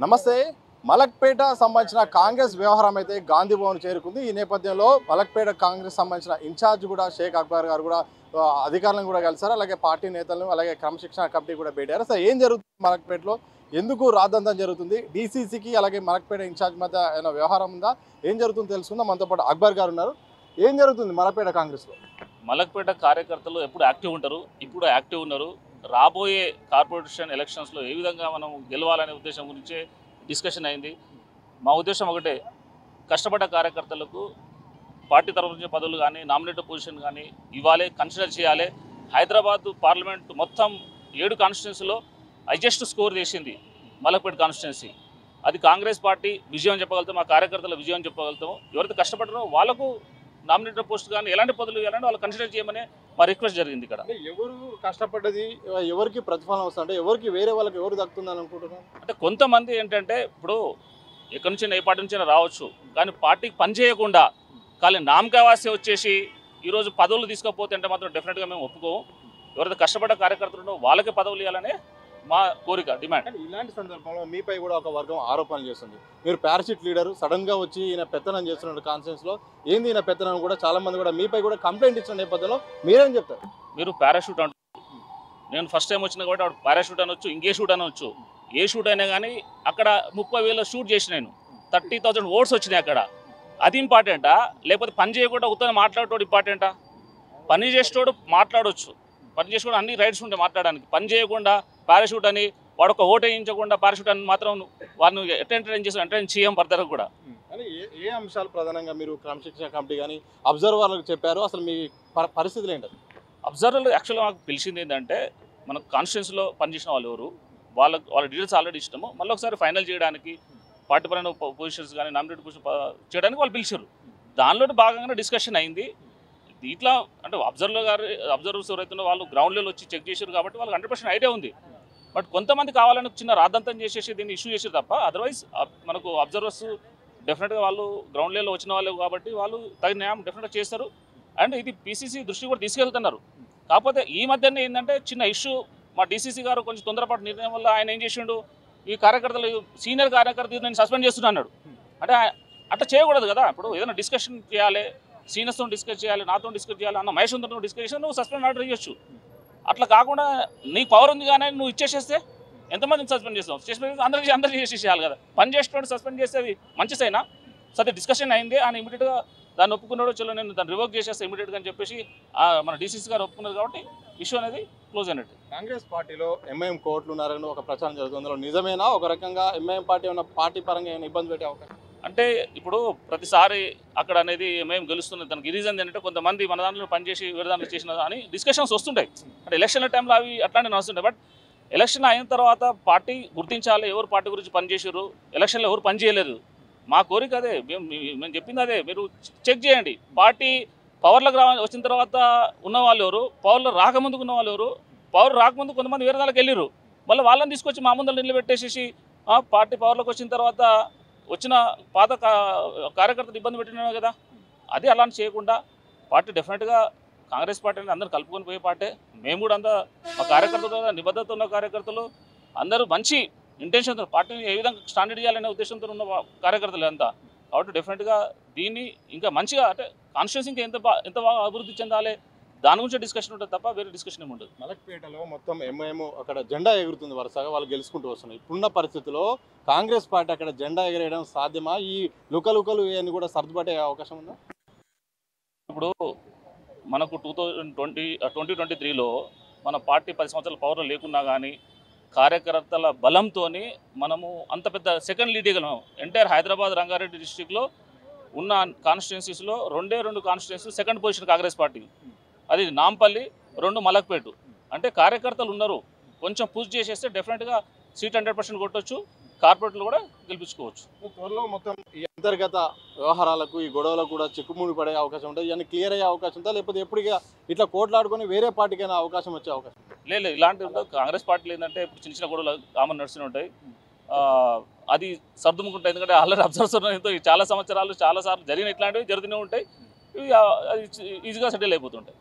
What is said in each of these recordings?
నమస్తే. మలక్పేట సంబంధించిన కాంగ్రెస్ వ్యవహారం అయితే గాంధీ భవన్ చేరుకుంది. ఈ నేపథ్యంలో మలక్పేట కాంగ్రెస్ సంబంధించిన ఇన్ఛార్జ్ కూడా షేక్ అక్బర్ గారు కూడా అధికారులను కూడా కలిసారు. అలాగే పార్టీ నేతలను, అలాగే క్రమశిక్షణ కమిటీ కూడా పెట్టారు. అసలు ఏం జరుగుతుంది మలక్పేటలో, ఎందుకు రాద్దంతం జరుగుతుంది, డీసీసీకి అలాగే మలక్పేట ఇన్ఛార్జ్ మధ్య ఏమైనా వ్యవహారం ఉందా, ఏం జరుగుతుందో తెలుసుకుందాం. మనతో పాటు అక్బర్ గారు ఉన్నారు. ఏం జరుగుతుంది మలక్పేట కాంగ్రెస్లో? మలక్పేట కార్యకర్తలు ఎప్పుడు యాక్టివ్ ఉంటారు, ఇప్పుడు యాక్టివ్ ఉన్నారు. రాబోయే కార్పొరేషన్ ఎలక్షన్స్లో ఏ విధంగా మనం గెలవాలనే ఉద్దేశం గురించే డిస్కషన్ అయింది. మా ఉద్దేశం ఒకటే, కష్టపడ్డ కార్యకర్తలకు పార్టీ తరఫు నుంచి పదవులు కానీ, నామినేటెడ్ పొజిషన్ కానీ ఇవ్వాలి, కన్సిడర్ చేయాలి. హైదరాబాద్ పార్లమెంట్ మొత్తం 7 కాన్స్టిట్యున్సీలో హైయెస్ట్ స్కోర్ చేసింది మలక్పేట కాన్స్టిట్యున్సీ. అది కాంగ్రెస్ పార్టీ విజయం చెప్పగలుగుతాం, మా కార్యకర్తల విజయం చెప్పగలుగుతాం. ఎవరైతే కష్టపడ్డారో వాళ్ళకు నామినేటెడ్ పోస్ట్ కానీ ఎలాంటి పదవులు ఇవ్వాలంటే వాళ్ళు కన్సిడర్ చేయమని మా రిక్వెస్ట్ జరిగింది. ఇక్కడ ఎవరు కష్టపడ్డది ఎవరికి ప్రతిఫలం వస్తుందంటే, ఎవరికి వేరే వాళ్ళకి ఎవరు దక్కుతుందని అనుకుంటున్నాను అంటే కొంతమంది ఏంటంటే, ఇప్పుడు ఎక్కడి నుంచి ఏ పార్టీ నుంచి రావచ్చు, కానీ పార్టీకి పని చేయకుండా కానీ నామకావాస్య వచ్చేసి ఈరోజు పదవులు తీసుకోకపోతే అంటే మాత్రం డెఫినెట్గా మేము ఒప్పుకోము. ఎవరైతే కష్టపడ్డ కార్యకర్తలు వాళ్ళకే పదవులు ఇవ్వాలనే మా కోరిక, డిమాండ్. ఇలాంటి సందర్భంలో మీపై కూడా ఒక వర్గం ఆరోపణలు చేస్తుంది. మీరు పారాషూట్ లీడరు, సడన్ గా వచ్చి ఈయన పెత్తనం చేస్తున్న కాన్ఫరెన్స్ లో ఏంది ఈయన పెత్తనం, కూడా చాలా మంది కూడా మీపై కూడా కంప్లైంట్ ఇచ్చిన నేపథ్యంలో మీరేం చెప్తారు? మీరు పారాషూట్ అంటారు, నేను ఫస్ట్ టైం వచ్చిన కాబట్టి ఆవిడ పారాషూట్ అనొచ్చు, ఇంకే షూట్ అనొచ్చు, ఏ షూట్ అయినా కానీ అక్కడ 30,000 షూట్ చేసిన నేను 30,000 ఓట్స్ వచ్చినాయి అక్కడ. అది ఇంపార్టెంటా, లేకపోతే పని చేయకుండా ఉత్తరం మాట్లాడేటోడు ఇంపార్టెంటా? పని చేసేటోడు మాట్లాడవచ్చు, పని చేసుకోవడం అన్ని రైట్స్ ఉంటాయి మాట్లాడడానికి. పని చేయకుండా పారాషూట్ అని వాడు ఒక ఓటు వేయించకుండా పారాషూట్ అని మాత్రం వాళ్ళని ఎంటర్టైన్ చేసి ఎంటర్టైన్ చేయం పడతారు కూడా. కానీ ఏ అంశాలు ప్రధానంగా మీరు క్రమశిక్షణ కమిటీ కానీ అబ్జర్వర్లకు చెప్పారు? అసలు మీ పరిస్థితులు ఏంటి? అబ్జర్వర్లు యాక్చువల్గా మాకు తెలిసింది ఏంటంటే, మన కాన్స్టిట్యున్సీలో పనిచేసిన వాళ్ళు ఎవరు, వాళ్ళ డీటెయిల్స్ ఆల్రెడీ ఇష్టము. మళ్ళీ ఒకసారి ఫైనల్ చేయడానికి పార్టీ పరైన పొజిషన్స్ కానీ నామినేటెడ్ పొజిషన్ చేయడానికి వాళ్ళు పిలిచారు. దానిలో భాగంగానే డిస్కషన్ అయింది. ఇట్లా అంటే అబ్జర్వర్స్ ఎవరైతే వాళ్ళు గ్రౌండ్ లెవెల్ వచ్చి చెక్ చేశారు కాబట్టి వాళ్ళకి 100% ఐడియా ఉంది. బట్ కొంతమంది కావాలని చిన్న రాద్దంతం చేసేసి దీన్ని ఇష్యూ చేసారు తప్ప, అదర్వైజ్ మనకు అబ్జర్వర్స్ డెఫినెట్గా వాళ్ళు గ్రౌండ్ లెవెల్లో వచ్చిన వాళ్ళు కాబట్టి వాళ్ళు తగిన న్యాయం డెఫినెట్గా చేస్తారు. అండ్ ఇది పీసీసీ దృష్టి కూడా తీసుకెళ్తున్నారు. కాకపోతే ఈ మధ్యనే ఏంటంటే చిన్న ఇష్యూ, మా డీసీసీ గారు కొంచెం తొందరపాటు నిర్ణయం వల్ల ఆయన ఏం చేసిండు, ఈ కార్యకర్తలు సీనియర్ కార్యకర్త నేను సస్పెండ్ చేస్తున్నాడు. అంటే అట్లా చేయకూడదు కదా. ఇప్పుడు ఏదైనా డిస్కషన్ చేయాలి, సీనియర్స్తో డిస్కస్ చేయాలి, నాతో డిస్కస్ చేయాలి, అన్న మహేష్తో డిస్కస్ చేసి నువ్వు సస్పెండ్ ఆర్డర్ చేయొచ్చు. అట్లా కాకుండా నీకు పవర్ ఉంది కానీ నువ్వు ఇచ్చేసేస్తే ఎంతమందిని సస్పెండ్ చేస్తావు? అందరూ చేసేసేయాలి కదా. పని చేసేటప్పుడు సస్పెండ్ చేస్తే అది మంచిదైనా సరే. డిస్కషన్ అయింది, ఆయన ఇమీడియట్గా దాన్ని ఒప్పుకున్నాడు, చలో నేను దాన్ని రివర్క్ చేసేస్తే ఇమీడియట్గా అని చెప్పేసి మన డీసీసీ గారు ఒప్పుకున్నారు కాబట్టి ఇష్యూ అనేది క్లోజ్ అయినట్టు. కాంగ్రెస్ పార్టీలో ఎంఐఎం కోర్టులు ఉన్నారని ఒక ప్రచారం జరుగుతుంది. అందులో నిజమేనా? ఒక రకంగా ఎంఐఎం పార్టీ ఉన్న పార్టీ పరంగా ఏమైనా ఇబ్బంది పెట్టే అవకాశం? అంటే ఇప్పుడు ప్రతిసారి అక్కడ అనేది మేము గెలుస్తున్నది, దానికి రీజన్ ఏంటంటే కొంతమంది మన దాంట్లో పనిచేసి వేరే దాంట్లో చేసిన అని డిస్కషన్స్ వస్తుంటాయి. అంటే ఎలక్షన్ల టైంలో అవి అట్లాంటివి నడుస్తుంటాయి. బట్ ఎలక్షన్ అయిన తర్వాత పార్టీ గుర్తించాలి ఎవరు పార్టీ గురించి పనిచేసారు, ఎలక్షన్లో ఎవరు పని చేయలేదు. మా కోరిక అదే, మేము చెప్పింది అదే. మీరు చెక్ చేయండి, పార్టీ పవర్లోకి వచ్చిన తర్వాత ఉన్న వాళ్ళు ఎవరు, పవర్లో రాకముందుకు ఉన్న వాళ్ళు ఎవరు, పవర్ రాకముందు కొంతమంది వేరే దానికి వెళ్ళారు, మళ్ళీ వాళ్ళని తీసుకొచ్చి మా ముందర నిలబెట్టేసేసి పార్టీ పవర్లోకి వచ్చిన తర్వాత వచ్చిన పాత కార్యకర్తలు ఇబ్బంది పెట్టినారు కదా. అది అలాంటి చేయకుండా పార్టీ డెఫినెట్గా కాంగ్రెస్ పార్టీ అనేది అందరూ కలుపుకొని పోయే పార్టీ. మేము కూడా అంతా మా కార్యకర్తలు, నిబద్ధత ఉన్న కార్యకర్తలు అందరూ మంచి ఇంటెన్షన్తో పార్టీని ఏ విధంగా స్టాండర్డ్ చేయాలనే ఉద్దేశంతో ఉన్న కార్యకర్తలు అంతా. కాబట్టి డెఫినెట్గా దీన్ని ఇంకా మంచిగా అంటే కాన్స్టిట్యూన్సీ ఇంకా ఎంత బాగా అభివృద్ధి చెందాలి దాని గురించి డిస్కషన్ ఉంటుంది తప్ప వేరే డిస్కషన్ ఏమి ఉండదు. మలక్పేటలో మొత్తం ఎంఐఎం అక్కడ జెండా ఎగురుతుంది, వరుసగా వాళ్ళు గెలుచుకుంటూ వస్తున్నారు. ఇప్పుడున్న పరిస్థితుల్లో కాంగ్రెస్ పార్టీ అక్కడ జెండా ఎగరేయడం సాధ్యమా? ఈ లుకలుకలు ఇవన్నీ కూడా సర్దుపడే అవకాశం ఉందా? ఇప్పుడు మనకు 2023లో మన పార్టీ 10 సంవత్సరాల పవర్లో లేకున్నా కానీ కార్యకర్తల బలంతో మనము అంత పెద్ద సెకండ్ లీడ్ ఇవ్వగలం. ఎంటైర్ హైదరాబాద్ రంగారెడ్డి డిస్టిక్లో ఉన్న కాన్స్టిట్యున్సీస్లో 2 constituency second position Congress party. అది నాంపల్లి, 2 మలక్పేట. అంటే కార్యకర్తలు ఉన్నారు, కొంచెం పుష్ చేసేస్తే డెఫినెట్గా సీట్ 100% కొట్టవచ్చు, కార్పొరేట్లు కూడా గెలిపించుకోవచ్చు. త్వరలో మొత్తం ఈ అంతర్గత వ్యవహారాలకు, ఈ గొడవలకు కూడా చిక్కుముడి పడే అవకాశం ఉంటుంది, ఇవన్నీ క్లియర్ అయ్యే అవకాశం ఉందా? లేకపోతే ఎప్పటికీ ఇట్లా కోట్లాడుకొని వేరే పార్టీకైనా అవకాశం వచ్చే అవకాశం? లేదు, ఇలాంటి కాంగ్రెస్ పార్టీలు ఏంటంటే ఇప్పుడు చిన్న చిన్న గొడవలు కామన్ నడుస్తూనే ఉంటాయి. అది సర్దుముకుంటాయి, ఎందుకంటే ఆల్రెడీ అబ్జర్వర్స్తో చాలా సంవత్సరాలు చాలాసార్లు జరిగిన ఇట్లాంటివి జరుగుతూనే ఉంటాయి. ఇవి ఈజీగా సెటిల్ అయిపోతుంటాయి.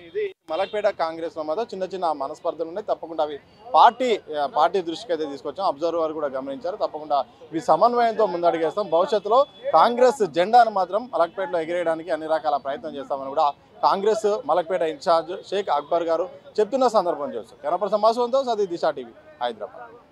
ఇది మలక్పేట కాంగ్రెస్లో మాత్రం చిన్న చిన్న మనస్పర్ధలు ఉన్నాయి. తప్పకుండా అవి పార్టీ దృష్టికి అయితే తీసుకొచ్చాం. అబ్జర్వర్ కూడా గమనించారు. తప్పకుండా ఇవి సమన్వయంతో ముందడుగేస్తాం. భవిష్యత్తులో కాంగ్రెస్ జెండాను మాత్రం మలక్పేటలో ఎగిరేయడానికి అన్ని రకాల ప్రయత్నం చేస్తామని కూడా కాంగ్రెస్ మలక్పేట ఇన్ఛార్జ్ షేక్ అక్బర్ గారు చెప్తున్న సందర్భం చూస్తాం. కెమెరా పర్సన్ మాసువంతో సది దిశా టీవీ హైదరాబాద్.